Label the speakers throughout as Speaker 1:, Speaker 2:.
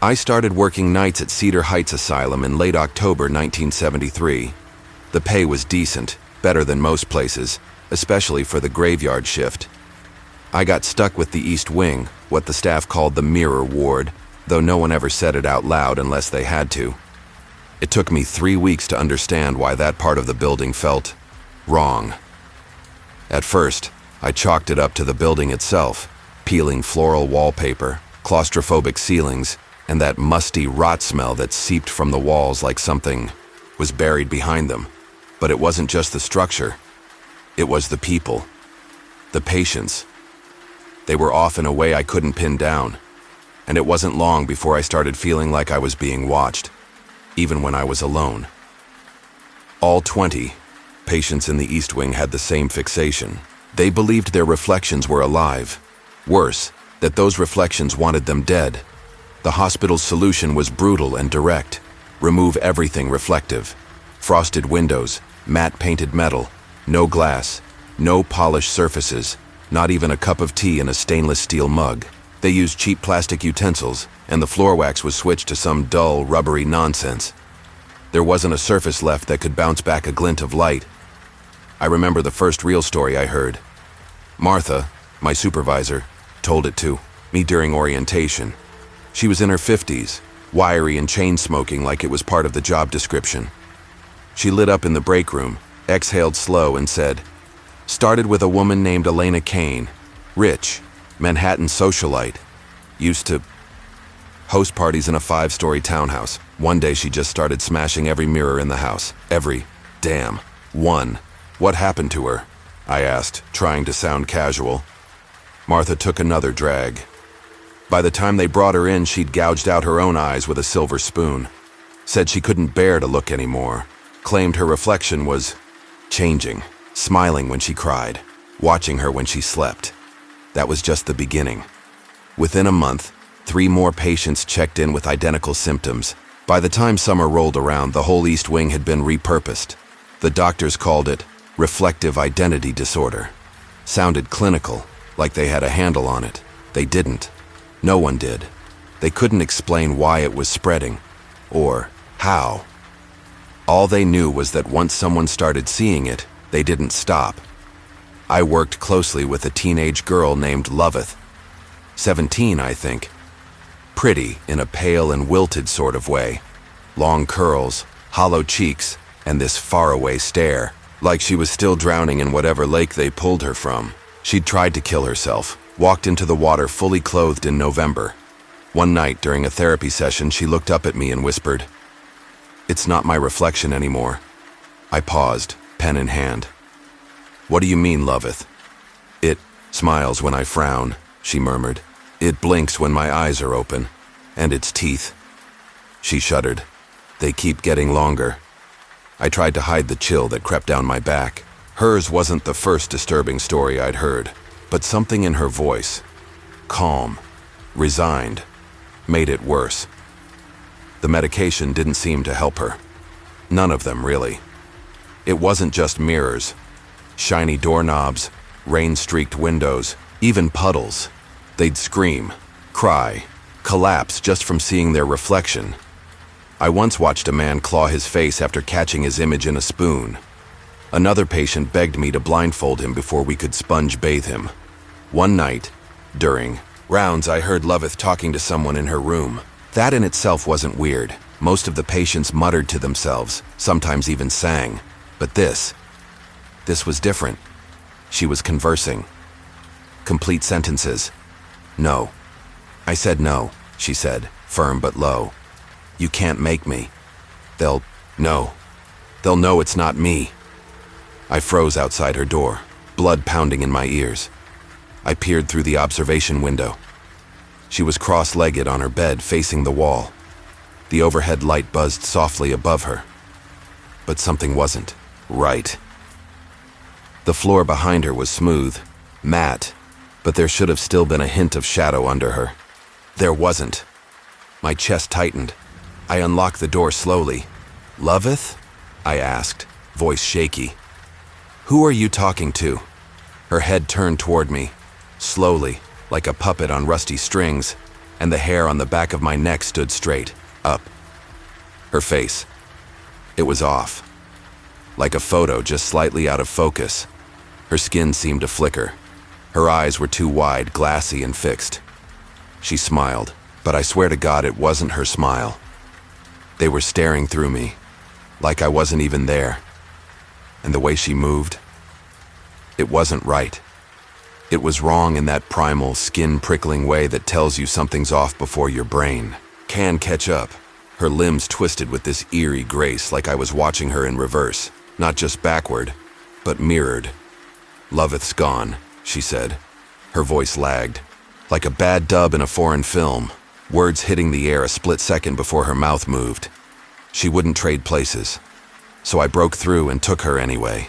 Speaker 1: I started working nights at Cedar Heights Asylum in late October 1973. The pay was decent, better than most places, especially for the graveyard shift. I got stuck with the East Wing, what the staff called the Mirror Ward, though no one ever said it out loud unless they had to. It took me 3 weeks to understand why that part of the building felt wrong. At first, I chalked it up to the building itself, peeling floral wallpaper, claustrophobic ceilings, and that musty rot smell that seeped from the walls like something was buried behind them. But it wasn't just the structure. It was the people, the patients. They were off in a way I couldn't pin down, and it wasn't long before I started feeling like I was being watched, even when I was alone. All 20 patients in the East Wing had the same fixation. They believed their reflections were alive. Worse, that those reflections wanted them dead. The hospital's solution was brutal and direct. Remove everything reflective. Frosted windows, matte painted metal, no glass, no polished surfaces, not even a cup of tea in a stainless steel mug. They used cheap plastic utensils, and the floor wax was switched to some dull, rubbery nonsense. There wasn't a surface left that could bounce back a glint of light. I remember the first real story I heard. Martha, my supervisor, told it to me during orientation. She was in her 50s, wiry and chain-smoking like it was part of the job description. She lit up in the break room, exhaled slow, and said, "Started with a woman named Elena Kane, rich, Manhattan socialite, used to host parties in a 5-story townhouse. One day she just started smashing every mirror in the house. Every damn one. What happened to her?" I asked, trying to sound casual. Martha took another drag. By the time they brought her in, she'd gouged out her own eyes with a silver spoon. Said she couldn't bear to look anymore. Claimed her reflection was changing, smiling when she cried, watching her when she slept. That was just the beginning. Within a month, 3 more patients checked in with identical symptoms. By the time summer rolled around, the whole East Wing had been repurposed. The doctors called it reflective identity disorder. Sounded clinical, like they had a handle on it. They didn't. No one did. They couldn't explain why it was spreading, or how. All they knew was that once someone started seeing it, they didn't stop. I worked closely with a teenage girl named Loveth. 17, I think. Pretty in a pale and wilted sort of way. Long curls, hollow cheeks, and this faraway stare, like she was still drowning in whatever lake they pulled her from. She'd tried to kill herself, walked into the water fully clothed in November. One night during a therapy session, she looked up at me and whispered, "It's not my reflection anymore." I paused, pen in hand. "What do you mean, Loveth?" "It smiles when I frown," she murmured. "It blinks when my eyes are open. And its teeth." She shuddered. "They keep getting longer." I tried to hide the chill that crept down my back. Hers wasn't the first disturbing story I'd heard, but something in her voice, calm, resigned, made it worse. The medication didn't seem to help her. None of them, really. It wasn't just mirrors. Shiny doorknobs, rain-streaked windows, even puddles. They'd scream, cry, collapse just from seeing their reflection. I once watched a man claw his face after catching his image in a spoon. Another patient begged me to blindfold him before we could sponge bathe him. One night, during rounds, I heard Loveth talking to someone in her room. That in itself wasn't weird. Most of the patients muttered to themselves, sometimes even sang. But this was different. She was conversing. Complete sentences. "No." I said no, she said, firm but low. "You can't make me. They'll know. They'll know it's not me." I froze outside her door, blood pounding in my ears. I peered through the observation window. She was cross-legged on her bed facing the wall. The overhead light buzzed softly above her. But something wasn't right. The floor behind her was smooth, matte, but there should have still been a hint of shadow under her. There wasn't. My chest tightened. I unlocked the door slowly. "Loveth?" I asked, voice shaky. "Who are you talking to?" Her head turned toward me, slowly, like a puppet on rusty strings. and the hair on the back of my neck stood straight, up. Her face. It was off. Like a photo just slightly out of focus. Her skin seemed to flicker. Her eyes were too wide, glassy, and fixed. She smiled, but I swear to God it wasn't her smile. They were staring through me, like I wasn't even there. And the way she moved, it wasn't right. It was wrong in that primal, skin-prickling way that tells you something's off before your brain can catch up. Her limbs twisted with this eerie grace, like I was watching her in reverse, not just backward, but mirrored. "Loveth's gone," she said. Her voice lagged, like a bad dub in a foreign film, words hitting the air a split second before her mouth moved. She wouldn't trade places, so I broke through and took her anyway.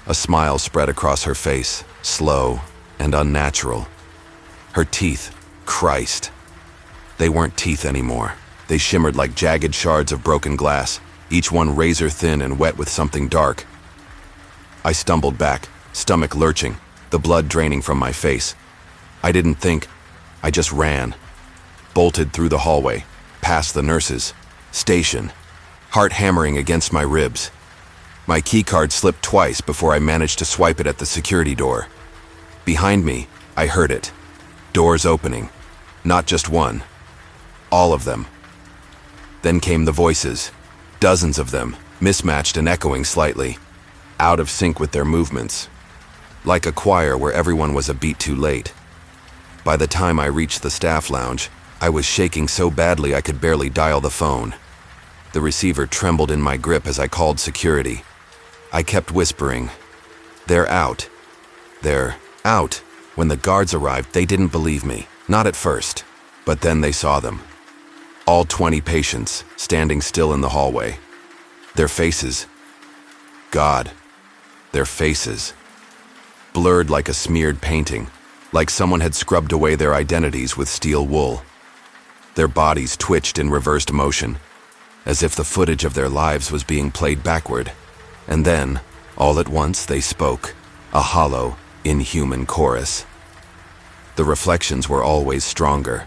Speaker 1: A smile spread across her face, slow and unnatural. Her teeth, Christ. They weren't teeth anymore. They shimmered like jagged shards of broken glass, each one razor thin and wet with something dark. I stumbled back, stomach lurching, the blood draining from my face. I didn't think, I just ran. Bolted through the hallway, past the nurses, station, heart hammering against my ribs. My keycard slipped twice before I managed to swipe it at the security door. Behind me, I heard it. Doors opening. Not just one. All of them. Then came the voices. Dozens of them, mismatched and echoing slightly, out of sync with their movements. Like a choir where everyone was a beat too late. By the time I reached the staff lounge, I was shaking so badly I could barely dial the phone. The receiver trembled in my grip as I called security. I kept whispering, "They're out. They're out." When the guards arrived, they didn't believe me. Not at first, but then they saw them. All 20 patients, standing still in the hallway. Their faces. God, their faces. Blurred like a smeared painting, like someone had scrubbed away their identities with steel wool. Their bodies twitched in reversed motion, as if the footage of their lives was being played backward. And then, all at once, they spoke, a hollow, inhuman chorus. The reflections were always stronger.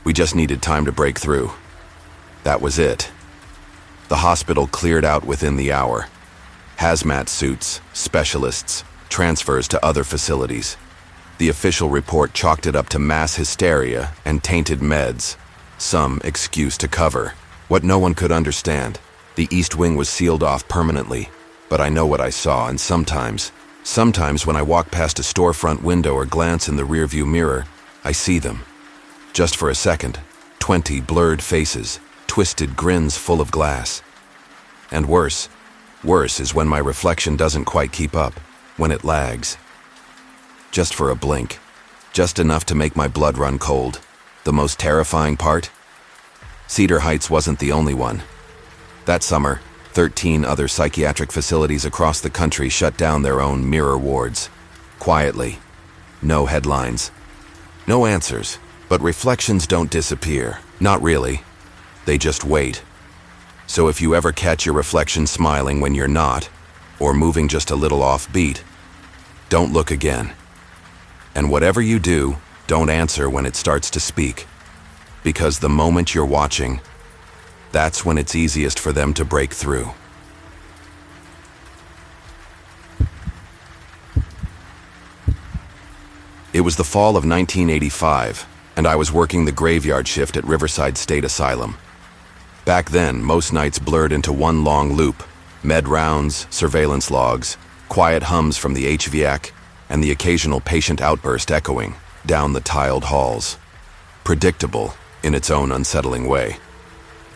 Speaker 1: We just needed time to break through. That was it. The hospital cleared out within the hour. Hazmat suits, specialists, transfers to other facilities. The official report chalked it up to mass hysteria and tainted meds. Some excuse to cover what no one could understand. The East Wing was sealed off permanently, but I know what I saw, and sometimes when I walk past a storefront window or glance in the rearview mirror, I see them. Just for a second, 20 blurred faces, twisted grins full of glass. And worse is when my reflection doesn't quite keep up, when it lags. Just for a blink, just enough to make my blood run cold. The most terrifying part? Cedar Heights wasn't the only one. That summer, 13 other psychiatric facilities across the country shut down their own mirror wards. Quietly. No headlines. No answers. But reflections don't disappear. Not really. They just wait. So if you ever catch your reflection smiling when you're not, or moving just a little offbeat, don't look again. And whatever you do, don't answer when it starts to speak. Because the moment you're watching, that's when it's easiest for them to break through. It was the fall of 1985, and I was working the graveyard shift at Riverside State Asylum. Back then, most nights blurred into one long loop: med rounds, surveillance logs, quiet hums from the HVAC, and the occasional patient outburst echoing down the tiled halls. Predictable in its own unsettling way.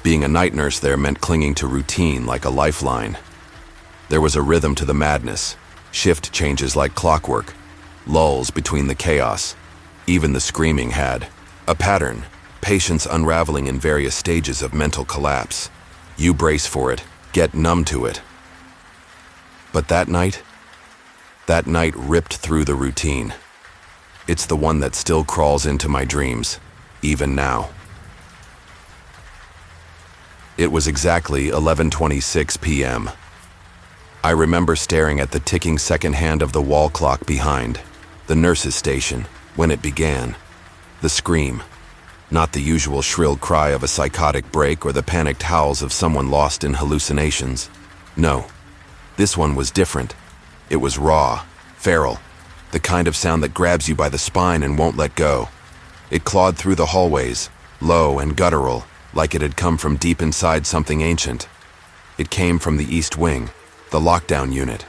Speaker 1: Being a night nurse there meant clinging to routine like a lifeline. There was a rhythm to the madness, shift changes like clockwork, lulls between the chaos. Even the screaming had a pattern, patients unraveling in various stages of mental collapse. You brace for it, get numb to it. But that night ripped through the routine. It's the one that still crawls into my dreams, even now. It was exactly 11:26 p.m. I remember staring at the ticking second hand of the wall clock behind, the nurse's station, when it began. The scream. Not the usual shrill cry of a psychotic break or the panicked howls of someone lost in hallucinations. No, this one was different. It was raw, feral, the kind of sound that grabs you by the spine and won't let go. It clawed through the hallways, low and guttural, like it had come from deep inside something ancient. It came from the East Wing, the lockdown unit.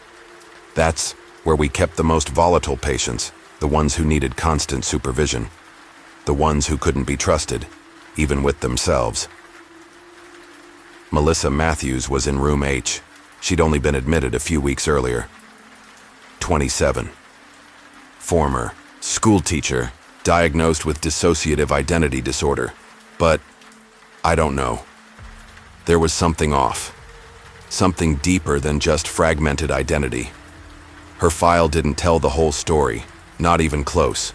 Speaker 1: That's where we kept the most volatile patients, the ones who needed constant supervision. The ones who couldn't be trusted, even with themselves. Melissa Matthews was in room H. She'd only been admitted a few weeks earlier. 27. Former school teacher, diagnosed with dissociative identity disorder. But I don't know. There was something off. Something deeper than just fragmented identity. Her file didn't tell the whole story, not even close.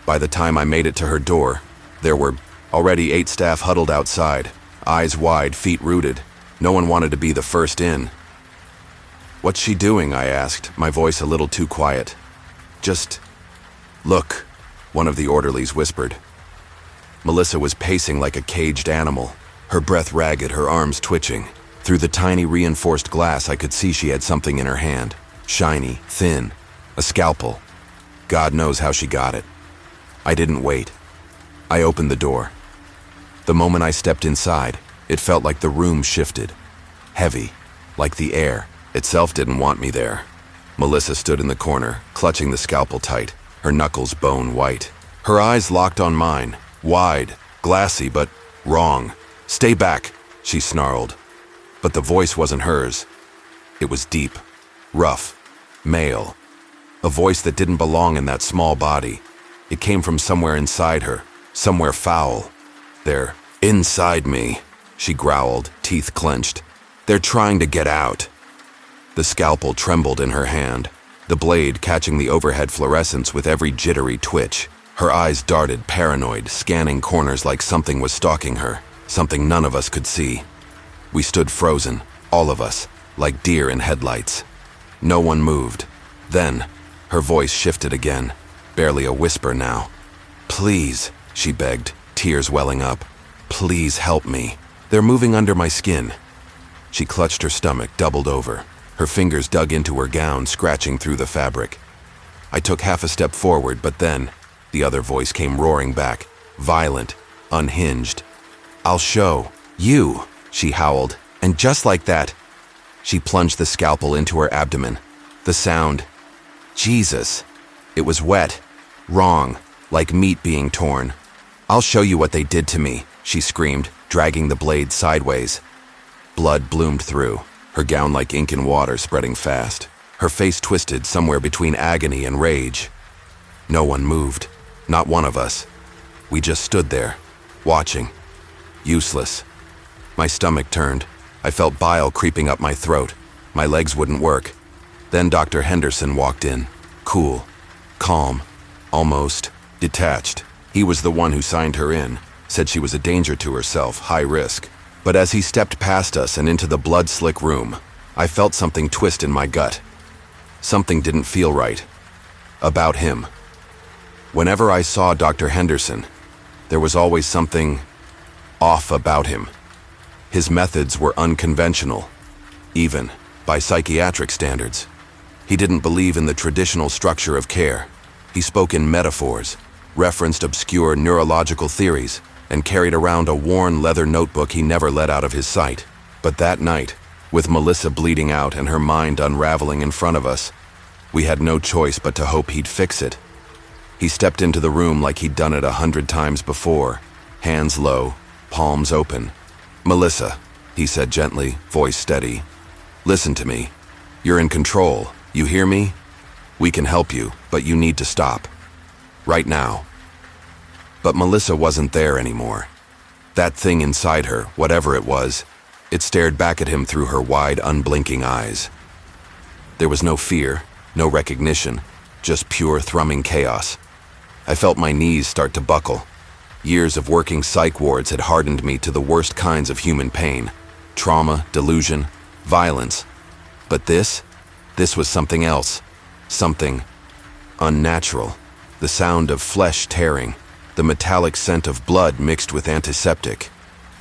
Speaker 1: By the time I made it to her door, there were already 8 staff huddled outside, eyes wide, feet rooted. No one wanted to be the first in. "What's she doing?" I asked, my voice a little too quiet. "Just look," one of the orderlies whispered. Melissa was pacing like a caged animal, her breath ragged, her arms twitching. Through the tiny reinforced glass, I could see she had something in her hand, shiny, thin, a scalpel. God knows how she got it. I didn't wait. I opened the door. The moment I stepped inside, it felt like the room shifted. Heavy, like the air itself didn't want me there. Melissa stood in the corner, clutching the scalpel tight, her knuckles bone white. Her eyes locked on mine, wide, glassy, but wrong. "Stay back," she snarled. But the voice wasn't hers. It was deep, rough, male. A voice that didn't belong in that small body. It came from somewhere inside her, somewhere foul. "They're inside me," she growled, teeth clenched. "They're trying to get out." The scalpel trembled in her hand, the blade catching the overhead fluorescence with every jittery twitch. Her eyes darted, paranoid, scanning corners like something was stalking her, something none of us could see. We stood frozen, all of us, like deer in headlights. No one moved. Then, her voice shifted again. Barely a whisper now. "Please," she begged, tears welling up. "Please help me. They're moving under my skin." She clutched her stomach, doubled over. Her fingers dug into her gown, scratching through the fabric. I took half a step forward, but then the other voice came roaring back, violent, unhinged. "I'll show you," she howled, and just like that, she plunged the scalpel into her abdomen. The sound. Jesus. It was wet. Wrong, like meat being torn. "I'll show you what they did to me," she screamed, dragging the blade sideways. Blood bloomed through, her gown like ink and water spreading fast. Her face twisted somewhere between agony and rage. No one moved, not one of us. We just stood there, watching. Useless. My stomach turned. I felt bile creeping up my throat. My legs wouldn't work. Then Dr. Henderson walked in, cool, calm, almost detached. He was the one who signed her in, said she was a danger to herself, high risk. But as he stepped past us and into the blood-slick room, I felt something twist in my gut. Something didn't feel right. About him. Whenever I saw Dr. Henderson, there was always something off about him. His methods were unconventional, even by psychiatric standards. He didn't believe in the traditional structure of care. He spoke in metaphors, referenced obscure neurological theories, and carried around a worn leather notebook he never let out of his sight. But that night, with Melissa bleeding out and her mind unraveling in front of us, we had no choice but to hope he'd fix it. He stepped into the room like he'd done it 100 times before, hands low, palms open. "Melissa," he said gently, voice steady. "Listen to me. You're in control. You hear me? We can help you, but you need to stop. Right now." But Melissa wasn't there anymore. That thing inside her, whatever it was, it stared back at him through her wide, unblinking eyes. There was no fear, no recognition, just pure thrumming chaos. I felt my knees start to buckle. Years of working psych wards had hardened me to the worst kinds of human pain. Trauma, delusion, violence. But this was something else. Something unnatural. The sound of flesh tearing. the metallic scent of blood mixed with antiseptic,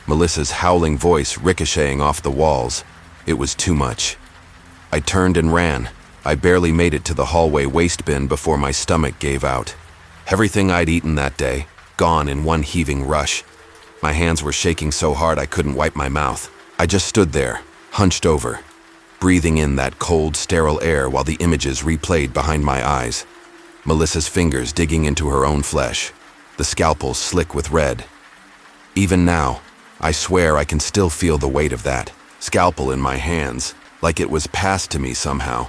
Speaker 1: Melissa's howling voice ricocheting off the walls. It was too much. I turned and ran. I barely made it to the hallway waste bin before my stomach gave out. Everything I'd eaten that day, gone in one heaving rush. My hands were shaking so hard I couldn't wipe my mouth. I just stood there, hunched over, breathing in that cold, sterile air while the images replayed behind my eyes. Melissa's fingers digging into her own flesh, the scalpel slick with red. Even now, I swear I can still feel the weight of that scalpel in my hands, like it was passed to me somehow.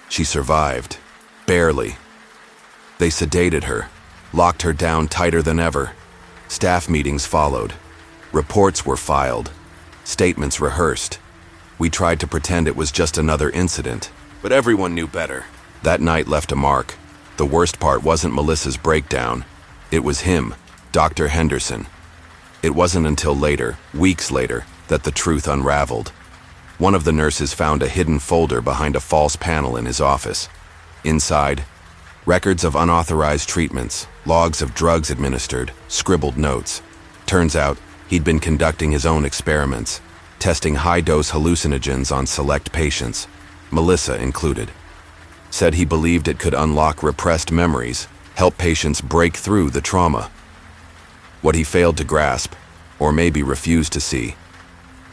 Speaker 1: She survived. Barely. They sedated her, locked her down tighter than ever. Staff meetings followed. Reports were filed. Statements rehearsed. We tried to pretend it was just another incident, but everyone knew better. That night left a mark. The worst part wasn't Melissa's breakdown. It was him, Dr. Henderson. It wasn't until later, weeks later, that the truth unraveled. One of the nurses found a hidden folder behind a false panel in his office. Inside, records of unauthorized treatments, logs of drugs administered, scribbled notes. Turns out, he'd been conducting his own experiments, testing high-dose hallucinogens on select patients, Melissa included. Said he believed it could unlock repressed memories, help patients break through the trauma. What he failed to grasp, or maybe refused to see,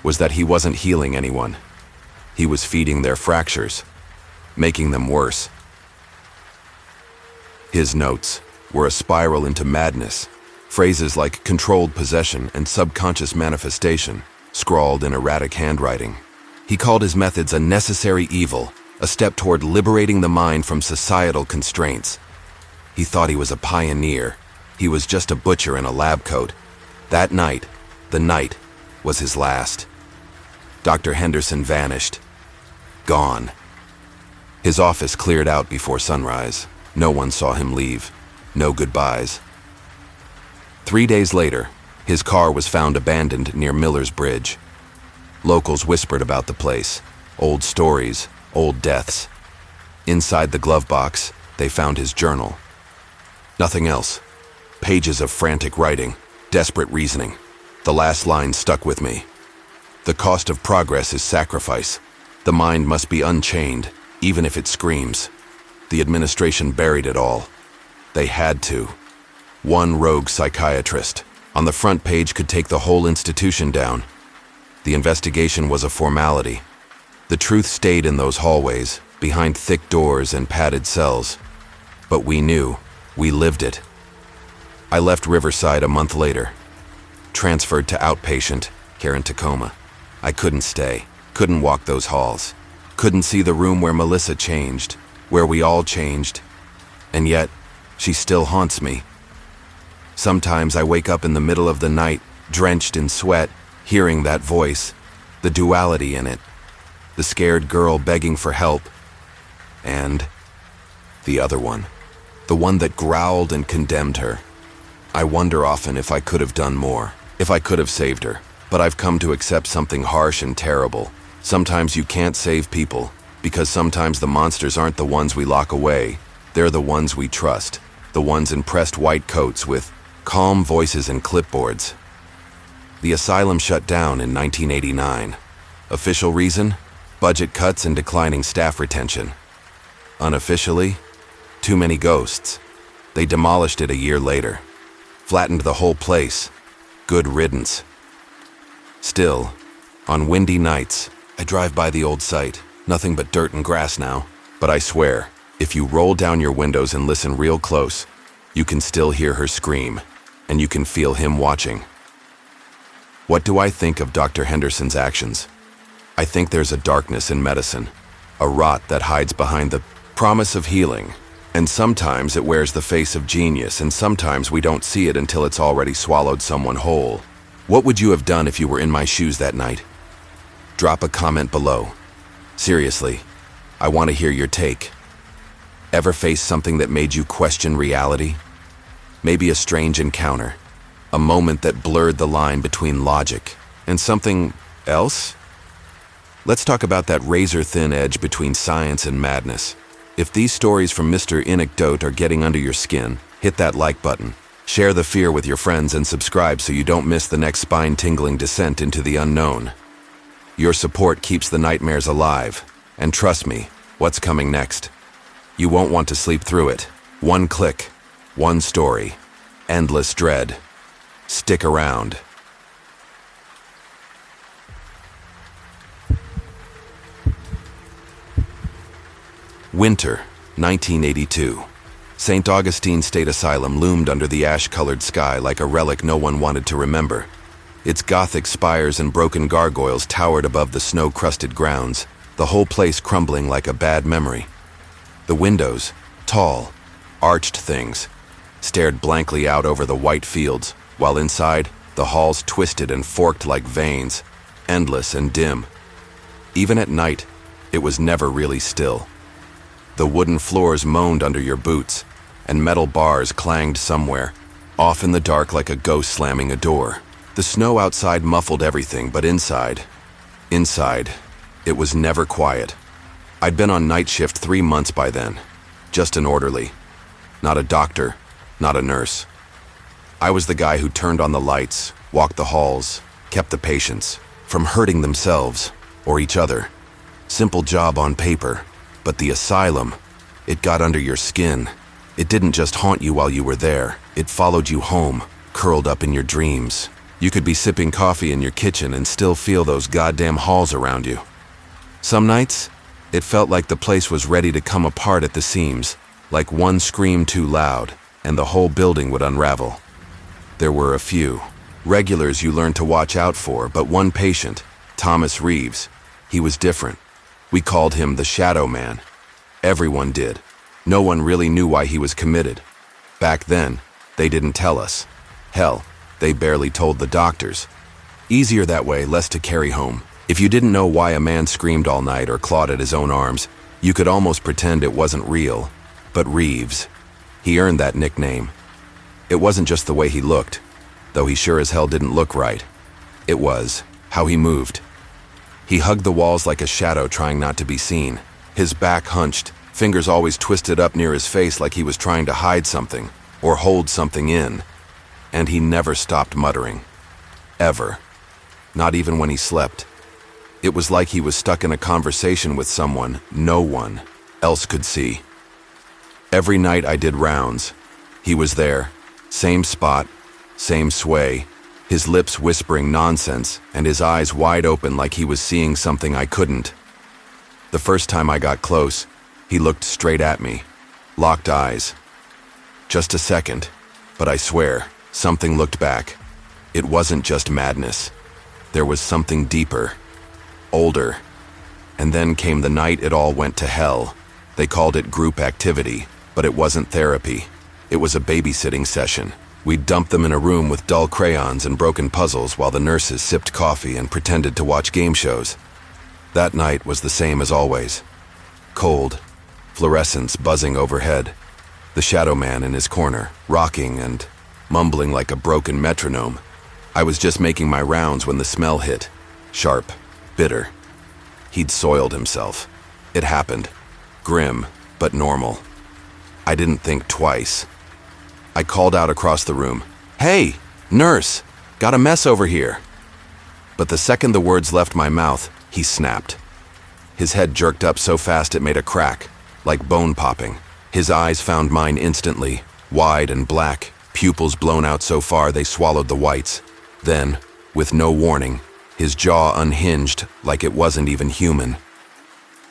Speaker 1: was that he wasn't healing anyone. He was feeding their fractures, making them worse. His notes were a spiral into madness. Phrases like controlled possession and subconscious manifestation, scrawled in erratic handwriting. He called his methods a necessary evil, a step toward liberating the mind from societal constraints. He thought he was a pioneer. He was just a butcher in a lab coat. That night, the night, was his last. Dr. Henderson vanished. Gone. His office cleared out before sunrise. No one saw him leave. No goodbyes. 3 days later, his car was found abandoned near Miller's Bridge. Locals whispered about the place. Old stories, old deaths. Inside the glove box, they found his journal. Nothing else. Pages of frantic writing, desperate reasoning. The last line stuck with me. The cost of progress is sacrifice. The mind must be unchained, even if it screams. The administration buried it all. They had to. One rogue psychiatrist on the front page could take the whole institution down. The investigation was a formality. The truth stayed in those hallways, behind thick doors and padded cells. But we knew. We lived it. I left Riverside a month later. Transferred to outpatient care in Tacoma. I couldn't stay. Couldn't walk those halls. Couldn't see the room where Melissa changed, where we all changed. And yet, she still haunts me. Sometimes I wake up in the middle of the night, drenched in sweat, hearing that voice, the duality in it, the scared girl begging for help, and the other one, the one that growled and condemned her. I wonder often if I could have done more, if I could have saved her, but I've come to accept something harsh and terrible. Sometimes you can't save people, because sometimes the monsters aren't the ones we lock away, they're the ones we trust, the ones in pressed white coats with calm voices and clipboards. The asylum shut down in 1989. Official reason? Budget cuts and declining staff retention. Unofficially? Too many ghosts. They demolished it a year later. Flattened the whole place. Good riddance. Still, on windy nights, I drive by the old site. Nothing but dirt and grass now. But I swear, if you roll down your windows and listen real close, you can still hear her scream, and you can feel him watching. What do I think of Dr. Henderson's actions? I think there's a darkness in medicine, a rot that hides behind the promise of healing, and sometimes it wears the face of genius, and sometimes we don't see it until it's already swallowed someone whole. What would you have done if you were in my shoes that night? Drop a comment below. Seriously, I want to hear your take. Ever face something that made you question reality? Maybe a strange encounter, a moment that blurred the line between logic and something else? Let's talk about that razor-thin edge between science and madness. If these stories from Mr. Anecdote are getting under your skin, hit that like button. Share the fear with your friends and subscribe so you don't miss the next spine-tingling descent into the unknown. Your support keeps the nightmares alive, and trust me, what's coming next? You won't want to sleep through it. One click, one story, endless dread. Stick around. Winter, 1982. St. Augustine State Asylum loomed under the ash-colored sky like a relic no one wanted to remember. Its Gothic spires and broken gargoyles towered above the snow-crusted grounds, the whole place crumbling like a bad memory. The windows, tall, arched things, stared blankly out over the white fields, while inside, the halls twisted and forked like veins, endless and dim. Even at night, it was never really still. The wooden floors moaned under your boots, and metal bars clanged somewhere, off in the dark like a ghost slamming a door. The snow outside muffled everything, but inside, it was never quiet. I'd been on night shift 3 months by then, just an orderly. Not a doctor, not a nurse. I was the guy who turned on the lights, walked the halls, kept the patients from hurting themselves or each other. Simple job on paper, but the asylum, it got under your skin. It didn't just haunt you while you were there. It followed you home, curled up in your dreams. You could be sipping coffee in your kitchen and still feel those goddamn halls around you. Some nights, it felt like the place was ready to come apart at the seams, like one scream too loud, and the whole building would unravel. There were a few regulars you learned to watch out for, but one patient, Thomas Reeves, he was different. We called him the Shadow Man. Everyone did. No one really knew why he was committed. Back then, they didn't tell us. Hell, they barely told the doctors. Easier that way, less to carry home. If you didn't know why a man screamed all night or clawed at his own arms, you could almost pretend it wasn't real. But Reeves, he earned that nickname. It wasn't just the way he looked, though he sure as hell didn't look right. It was how he moved. He hugged the walls like a shadow, trying not to be seen. His back hunched, fingers always twisted up near his face like he was trying to hide something or hold something in. And he never stopped muttering. Ever. Not even when he slept. It was like he was stuck in a conversation with someone no one else could see. Every night I did rounds. He was there. Same spot, same sway, his lips whispering nonsense and his eyes wide open like he was seeing something I couldn't. The first time I got close, he looked straight at me, locked eyes. Just a second, but I swear, something looked back. It wasn't just madness. There was something deeper, older. And then came the night it all went to hell. They called it group activity, but it wasn't therapy. It was a babysitting session. We'd dump them in a room with dull crayons and broken puzzles while the nurses sipped coffee and pretended to watch game shows. That night was the same as always. Cold, fluorescence buzzing overhead, the Shadow Man in his corner, rocking and mumbling like a broken metronome. I was just making my rounds when the smell hit. Sharp, bitter. He'd soiled himself. It happened. Grim, but normal. I didn't think twice. I called out across the room, "Hey, nurse, got a mess over here." But the second the words left my mouth, he snapped. His head jerked up so fast it made a crack, like bone popping. His eyes found mine instantly, wide and black, pupils blown out so far they swallowed the whites. Then, with no warning, his jaw unhinged like it wasn't even human.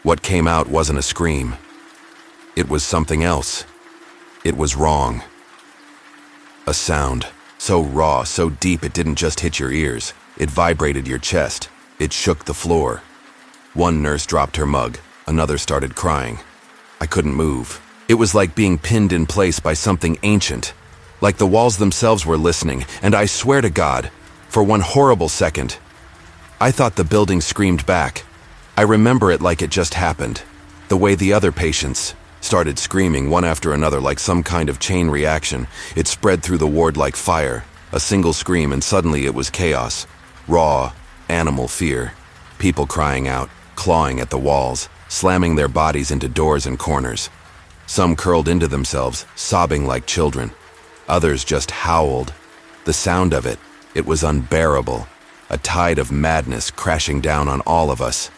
Speaker 1: What came out wasn't a scream. It was something else. It was wrong. A sound, so raw, so deep it didn't just hit your ears. It vibrated your chest. It shook the floor. One nurse dropped her mug. Another started crying. I couldn't move. It was like being pinned in place by something ancient. Like the walls themselves were listening, and I swear to God, for one horrible second, I thought the building screamed back. I remember it like it just happened. The way the other patients started screaming one after another like some kind of chain reaction. It spread through the ward like fire. A single scream and suddenly it was chaos. Raw, animal fear. People crying out, clawing at the walls, slamming their bodies into doors and corners. Some curled into themselves, sobbing like children. Others just howled. The sound of it, it was unbearable. A tide of madness crashing down on all of us.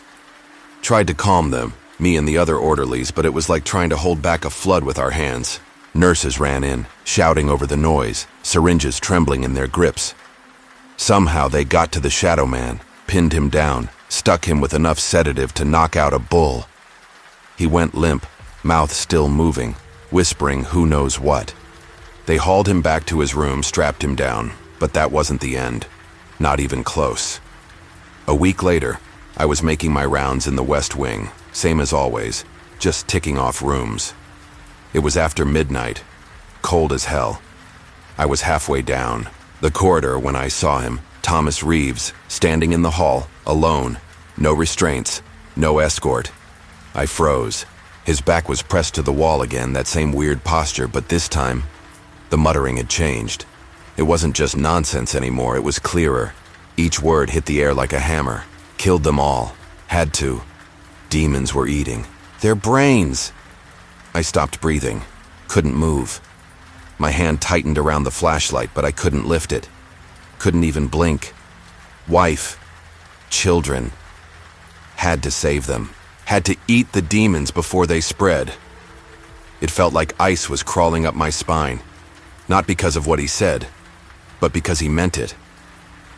Speaker 1: Tried to calm them, me and the other orderlies, but it was like trying to hold back a flood with our hands. Nurses ran in, shouting over the noise, syringes trembling in their grips. Somehow they got to the shadow man, pinned him down, stuck him with enough sedative to knock out a bull. He went limp, mouth still moving, whispering who knows what. They hauled him back to his room, strapped him down, but that wasn't the end. Not even close. A week later, I was making my rounds in the West Wing, same as always, just ticking off rooms. It was after midnight, cold as hell. I was halfway down the corridor when I saw him, Thomas Reeves, standing in the hall, alone, no restraints, no escort. I froze. His back was pressed to the wall again, that same weird posture, but this time, the muttering had changed. It wasn't just nonsense anymore, it was clearer. Each word hit the air like a hammer. Killed them all. Had to. Demons were eating their brains. I stopped breathing. Couldn't move. My hand tightened around the flashlight, but I couldn't lift it. Couldn't even blink. Wife. Children. Had to save them. Had to eat the demons before they spread. It felt like ice was crawling up my spine. Not because of what he said, but because he meant it.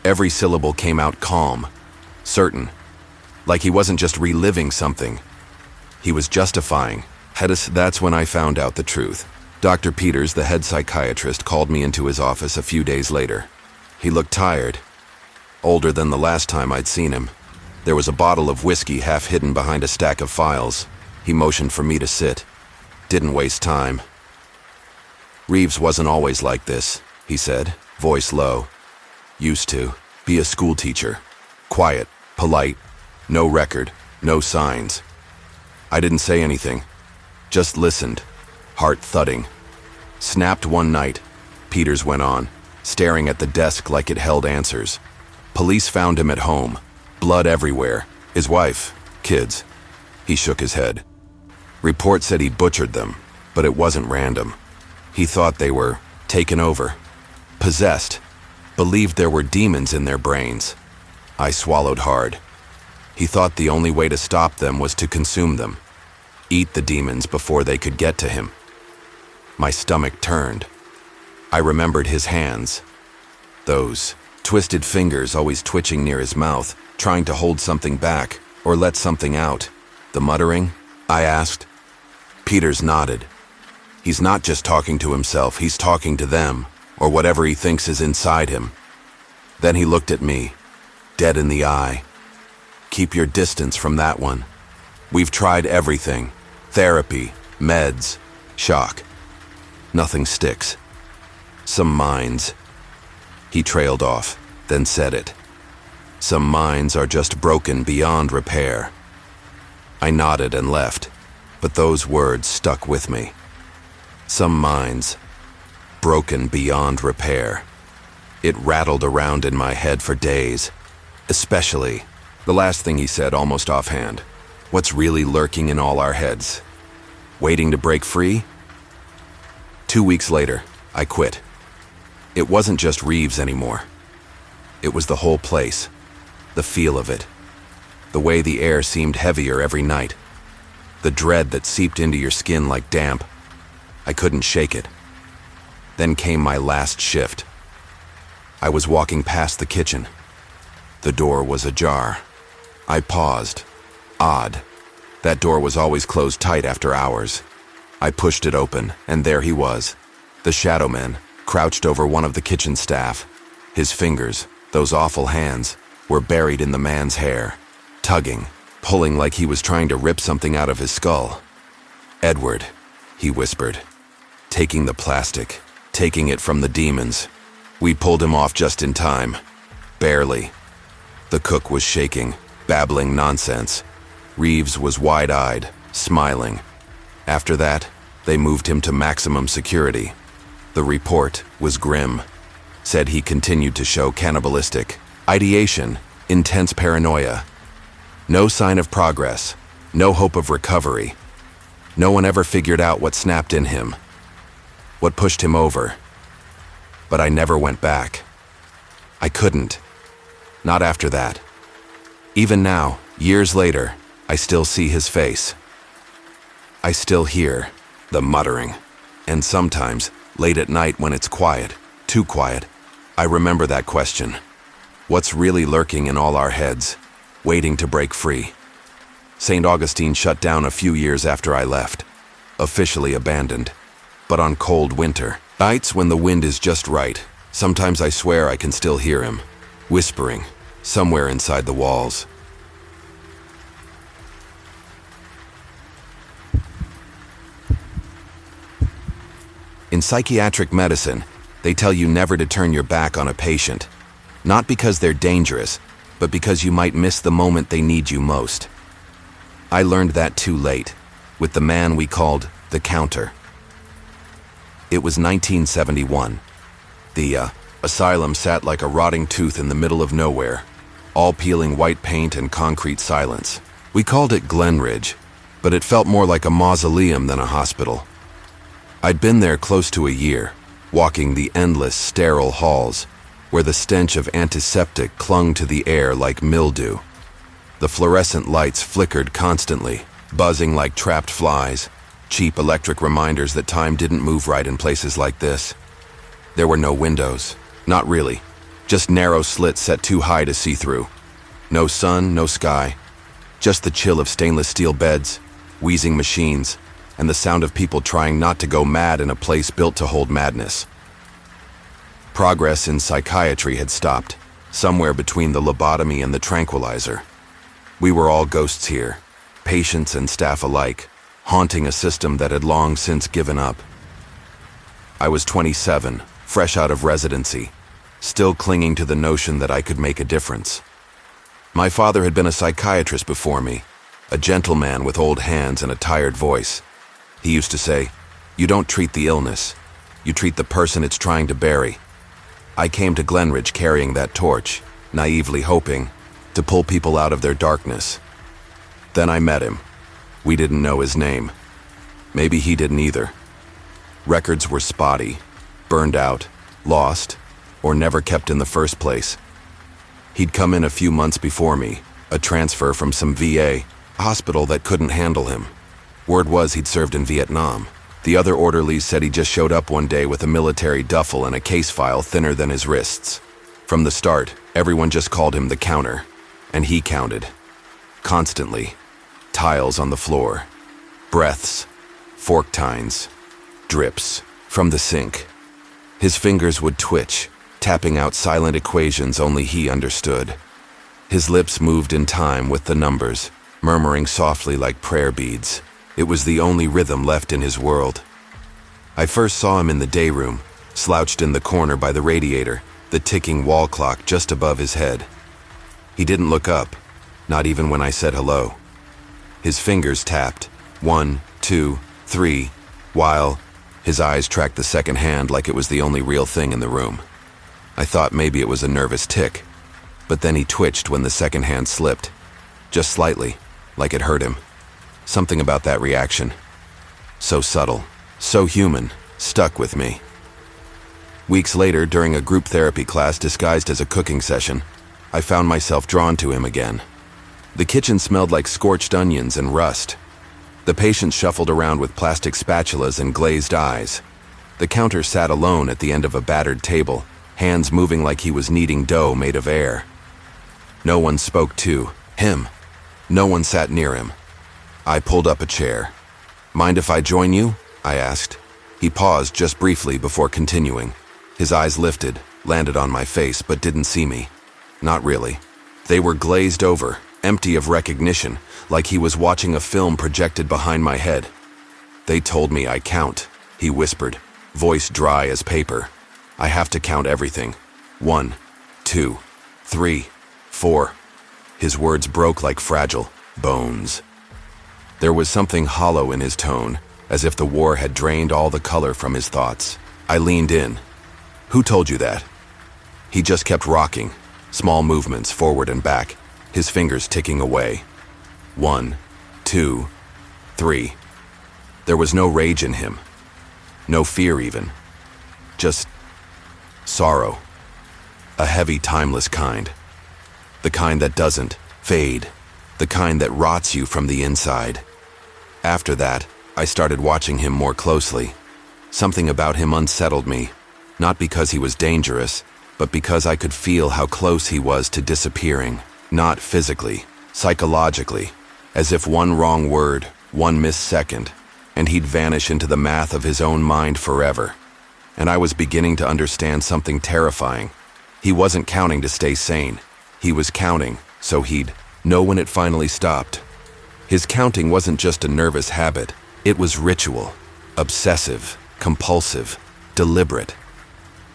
Speaker 1: Every syllable came out calm, certain, like he wasn't just reliving something. He was justifying. That's when I found out the truth. Dr. Peters, the head psychiatrist, called me into his office a few days later. He looked tired, older than the last time I'd seen him. There was a bottle of whiskey half hidden behind a stack of files. He motioned for me to sit. Didn't waste time. Reeves wasn't always like this, he said, voice low. Used to be a school teacher. Quiet, polite, no record, no signs. I didn't say anything, just listened, heart thudding. Snapped one night, Peters went on, staring at the desk like it held answers. Police found him at home, blood everywhere, his wife, kids. He shook his head. Report said he'd butchered them, but it wasn't random. He thought they were taken over, possessed, believed there were demons in their brains. I swallowed hard. He thought the only way to stop them was to consume them, eat the demons before they could get to him. My stomach turned. I remembered his hands. Those twisted fingers always twitching near his mouth, trying to hold something back or let something out. The muttering? I asked. Peters nodded. He's not just talking to himself, he's talking to them, or whatever he thinks is inside him. Then he looked at me, dead in the eye. Keep your distance from that one. We've tried everything. Therapy, meds, shock. Nothing sticks. Some minds. He trailed off, then said it. Some minds are just broken beyond repair. I nodded and left, but those words stuck with me. Some minds, broken beyond repair. It rattled around in my head for days, especially the last thing he said almost offhand. What's really lurking in all our heads? Waiting to break free? 2 weeks later, I quit. It wasn't just Reeves anymore. It was the whole place, the feel of it, the way the air seemed heavier every night, the dread that seeped into your skin like damp. I couldn't shake it. Then came my last shift. I was walking past the kitchen. The door was ajar. I paused. Odd. That door was always closed tight after hours. I pushed it open, and there he was, the shadow man, crouched over one of the kitchen staff. His fingers, those awful hands, were buried in the man's hair, tugging, pulling like he was trying to rip something out of his skull. Edward, he whispered, taking the plastic, taking it from the demons. We pulled him off just in time. Barely. The cook was shaking, babbling nonsense. Reeves was wide-eyed, smiling. After that, they moved him to maximum security. The report was grim. Said he continued to show cannibalistic ideation, intense paranoia. No sign of progress, no hope of recovery. No one ever figured out what snapped in him, what pushed him over. but I never went back. I couldn't. Not after that. Even now, years later, I still see his face. I still hear the muttering. And sometimes, late at night when it's quiet, too quiet, I remember that question. What's really lurking in all our heads, waiting to break free? St. Augustine shut down a few years after I left, officially abandoned. But on cold winter nights when the wind is just right, sometimes I swear I can still hear him, whispering, somewhere inside the walls. In psychiatric medicine, they tell you never to turn your back on a patient, not because they're dangerous, but because you might miss the moment they need you most. I learned that too late, with the man we called the Counter. It was 1971. The asylum sat like a rotting tooth in the middle of nowhere, all peeling white paint and concrete silence. We called it Glenridge, but it felt more like a mausoleum than a hospital. I'd been there close to a year, walking the endless, sterile halls, where the stench of antiseptic clung to the air like mildew. The fluorescent lights flickered constantly, buzzing like trapped flies, cheap electric reminders that time didn't move right in places like this. There were no windows. Not really. Just narrow slits set too high to see through. No sun, no sky. Just the chill of stainless steel beds, wheezing machines, and the sound of people trying not to go mad in a place built to hold madness. Progress in psychiatry had stopped, somewhere between the lobotomy and the tranquilizer. We were all ghosts here, patients and staff alike, haunting a system that had long since given up. I was 27, fresh out of residency, still clinging to the notion that I could make a difference. My father had been a psychiatrist before me, a gentleman with old hands and a tired voice. He used to say, "You don't treat the illness, you treat the person it's trying to bury." I came to Glenridge carrying that torch, naively hoping to pull people out of their darkness. Then I met him. We didn't know his name. Maybe he didn't either. Records were spotty, burned out, lost, or never kept in the first place. He'd come in a few months before me, a transfer from some VA hospital that couldn't handle him. Word was he'd served in Vietnam. The other orderlies said he just showed up one day with a military duffel and a case file thinner than his wrists. From the start, everyone just called him the Counter, and he counted. Constantly. Tiles on the floor. Breaths. Fork tines. Drips. From the sink. His fingers would twitch, tapping out silent equations only he understood. His lips moved in time with the numbers, murmuring softly like prayer beads. It was the only rhythm left in his world. I first saw him in the day room, slouched in the corner by the radiator, the ticking wall clock just above his head. He didn't look up, not even when I said hello. His fingers tapped, 1, 2, 3, while his eyes tracked the second hand like it was the only real thing in the room. I thought maybe it was a nervous tick, but then he twitched when the second hand slipped, just slightly, like it hurt him. Something about that reaction. So subtle, so human, stuck with me. Weeks later, during a group therapy class disguised as a cooking session, I found myself drawn to him again. The kitchen smelled like scorched onions and rust. The patients shuffled around with plastic spatulas and glazed eyes. The Counter sat alone at the end of a battered table, hands moving like he was kneading dough made of air. No one spoke to him. No one sat near him. I pulled up a chair. "Mind if I join you?" I asked. He paused just briefly before continuing. His eyes lifted, landed on my face, but didn't see me. Not really. They were glazed over, empty of recognition, like he was watching a film projected behind my head. "They told me I count," he whispered, voice dry as paper. "I have to count everything. 1, 2, 3, 4. His words broke like fragile bones. There was something hollow in his tone, as if the war had drained all the color from his thoughts. I leaned in. "Who told you that?" He just kept rocking, small movements forward and back, his fingers ticking away. 1, 2, 3. There was no rage in him. No fear even. Just Sorrow. A heavy, timeless kind. The kind that doesn't fade. The kind that rots you from the inside. After that, I started watching him more closely. Something about him unsettled me, not because he was dangerous, but because I could feel how close he was to disappearing, not physically, psychologically, as if one wrong word, one missed second, and he'd vanish into the math of his own mind forever. And I was beginning to understand something terrifying. He wasn't counting to stay sane. He was counting, so he'd know when it finally stopped. His counting wasn't just a nervous habit. It was ritual, obsessive, compulsive, deliberate.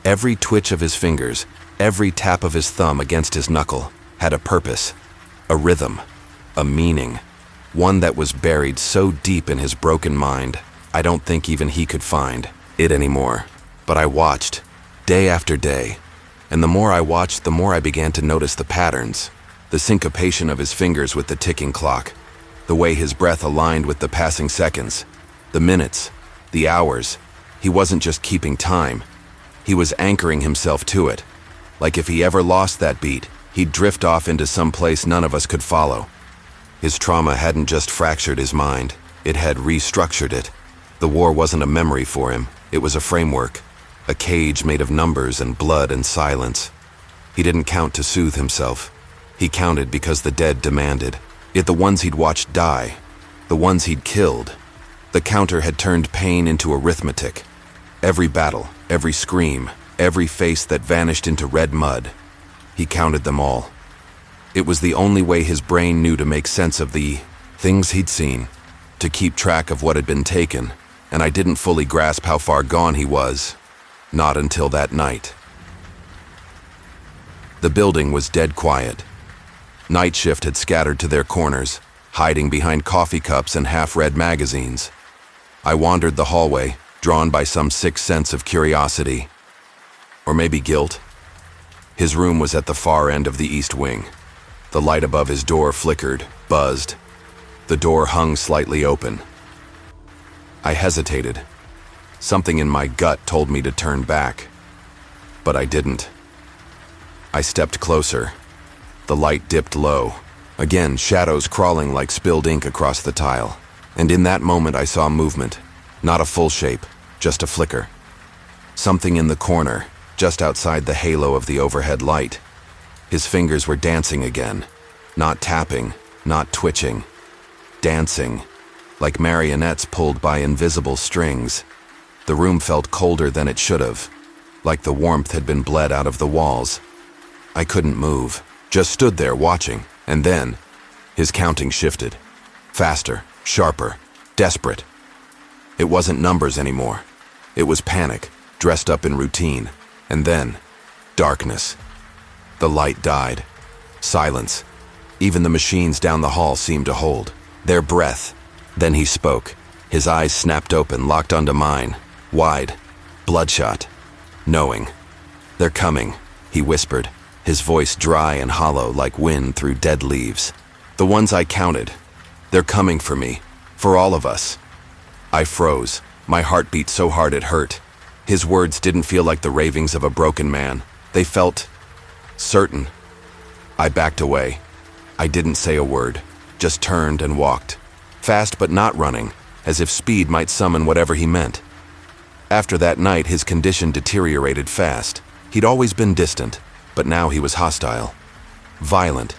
Speaker 1: Every twitch of his fingers, every tap of his thumb against his knuckle had a purpose, a rhythm, a meaning, one that was buried so deep in his broken mind, I don't think even he could find it anymore. But I watched, day after day, and the more I watched, the more I began to notice the patterns, the syncopation of his fingers with the ticking clock, the way his breath aligned with the passing seconds, the minutes, the hours. He wasn't just keeping time. He was anchoring himself to it. Like if he ever lost that beat, he'd drift off into some place none of us could follow. His trauma hadn't just fractured his mind, it had restructured it. The war wasn't a memory for him, it was a framework, a cage made of numbers and blood and silence. He didn't count to soothe himself. He counted because the dead demanded. Yet the ones he'd watched die, the ones he'd killed, the counter had turned pain into arithmetic. Every battle, every scream, every face that vanished into red mud. He counted them all. It was the only way his brain knew to make sense of the things he'd seen, to keep track of what had been taken, and I didn't fully grasp how far gone he was. Not until that night. The building was dead quiet. Night shift had scattered to their corners, hiding behind coffee cups and half-read magazines. I wandered the hallway, drawn by some sick sense of curiosity. Or maybe guilt. His room was at the far end of the east wing. The light above his door flickered, buzzed. The door hung slightly open. I hesitated. Something in my gut told me to turn back. But I didn't. I stepped closer. The light dipped low. Again, shadows crawling like spilled ink across the tile. And in that moment I saw movement. Not a full shape, just a flicker. Something in the corner, just outside the halo of the overhead light. His fingers were dancing again. Not tapping, not twitching. Dancing, like marionettes pulled by invisible strings. The room felt colder than it should have, like the warmth had been bled out of the walls. I couldn't move, just stood there watching, and then his counting shifted. Faster, sharper, desperate. It wasn't numbers anymore. It was panic, dressed up in routine. And then, darkness. The light died. Silence. Even the machines down the hall seemed to hold their breath. Then he spoke. His eyes snapped open, locked onto mine. Wide, bloodshot, knowing. "They're coming," he whispered, his voice dry and hollow like wind through dead leaves. "The ones I counted. They're coming for me, for all of us." I froze, my heart beat so hard it hurt. His words didn't feel like the ravings of a broken man. They felt certain. I backed away. I didn't say a word, just turned and walked. Fast but not running, as if speed might summon whatever he meant. After that night, his condition deteriorated fast. He'd always been distant, but now he was hostile. Violent.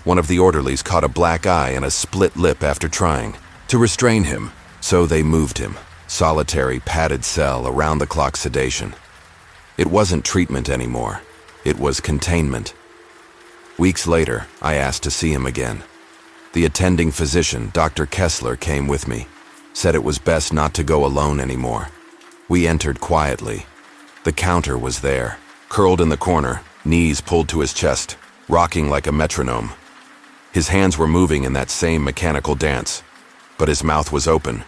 Speaker 1: One of the orderlies caught a black eye and a split lip after trying to restrain him, so they moved him. Solitary, padded cell, around-the-clock sedation. It wasn't treatment anymore. It was containment. Weeks later, I asked to see him again. The attending physician, Dr. Kessler, came with me, said it was best not to go alone anymore. We entered quietly. The counter was there, curled in the corner, knees pulled to his chest, rocking like a metronome. His hands were moving in that same mechanical dance, but his mouth was open.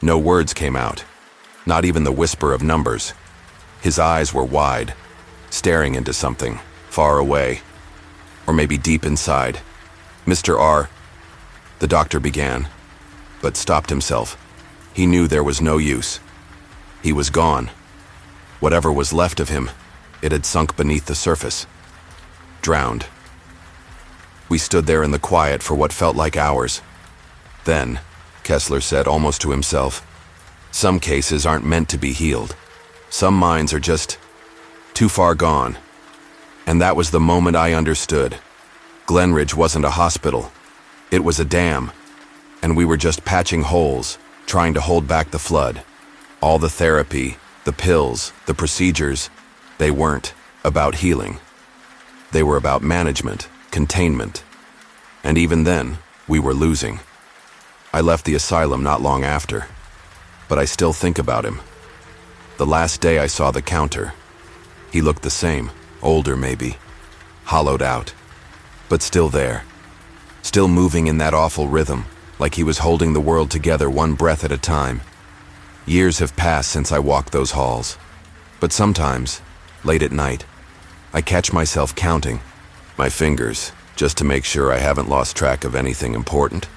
Speaker 1: No words came out, not even the whisper of numbers. His eyes were wide, staring into something, far away, or maybe deep inside. "Mr. R," the doctor began, but stopped himself. He knew there was no use. He was gone. Whatever was left of him, It had sunk beneath the surface. Drowned. We stood there in the quiet for what felt like hours. Then, Kessler said almost to himself, some cases aren't meant to be healed. Some minds are just too far gone. And that was the moment I understood. Glenridge wasn't a hospital. It was a dam. And we were just patching holes, trying to hold back the flood. All the therapy, the pills, the procedures, they weren't about healing. They were about management, containment. And even then, we were losing. I left the asylum not long after, but I still think about him. The last day I saw the counter, he looked the same, older maybe, hollowed out, but still there, still moving in that awful rhythm, like he was holding the world together one breath at a time. Years have passed since I walked those halls, but sometimes, late at night, I catch myself counting my fingers just to make sure I haven't lost track of anything important.